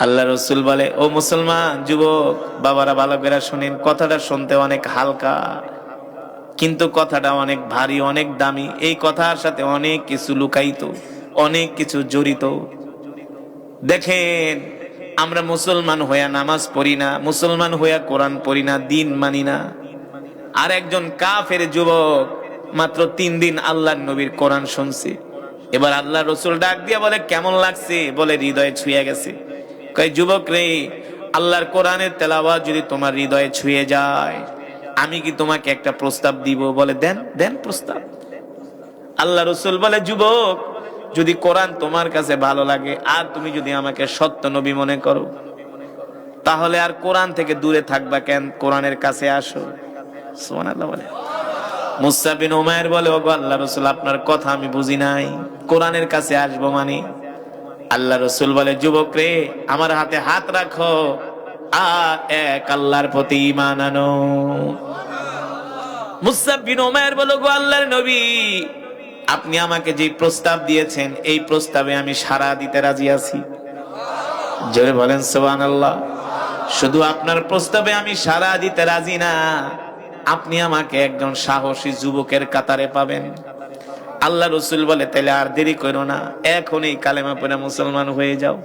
আল্লাহ রসুল বলে, ও মুসলমান যুবক বাবারা, ভালো করে শুনেন, কথাটা শুনতে অনেক হালকা কিন্তু কথাটা অনেক ভারী, অনেক দামি। এই কথার সাথে অনেক কিছু লুকায়িত, অনেক কিছু জড়িত। দেখেন, আমরা মুসলমান হইয়া নামাজ পড়ি না, মুসলমান হইয়া কোরআন পড়ি না, দিন মানি না। আর একজন কাফের যুবক মাত্র 3 দিন আল্লাহর নবীর কোরআন শুনছে। এবার আল্লাহ রসুল ডাক দিয়া বলে, কেমন লাগছে? বলে, হৃদয়ে ছুঁয়ে গেছে। কয়, যুবক রে, আল্লাহর কোরআনের তেলাওয়াত যদি তোমার হৃদয়ে ছুঁয়ে যায়, আমি কি তোমাকে একটা প্রস্তাব দিব? বলে, দেন দেন প্রস্তাব। আল্লাহ রসুল বলে, যুবক, যদি কোরআন তোমার কাছে ভালো লাগে আর তুমি যদি আমাকে সত্য নবী মনে করো, তাহলে আর কোরআন থেকে দূরে থাকবা কেন? কোরআনের কাছে আসো। সুবহানাল্লাহ বলে। মুসা বিন উমাইর বলে, ওগো আল্লাহ রসুল, আপনার কথা আমি বুঝি নাই, কোরআনের কাছে আসবো মানে? আল্লাহ রসুল বলে, যুবক রে, আমার হাতে হাত রাখো আর এক আল্লাহর প্রতি ঈমান আনো। মুসা বিন উমাইর বলে, ওগো আল্লাহর নবী, আপনি আমাকে যে প্রস্তাব দিয়েছেন, এই প্রস্তাবে আমি সাড়া দিতে রাজি আছি। জোরে বলেন সুবহানাল্লাহ। শুধু আপনার প্রস্তাবে আমি সাড়া দিতে রাজি না, আপনি আমাকে একজন সাহসী যুবকের কাতারে পাবেন। আল্লাহ রসুল বলে, তাহলে আর দেরি করো না, এখনই কালেমা পড়ে মুসলমান হয়ে যাও।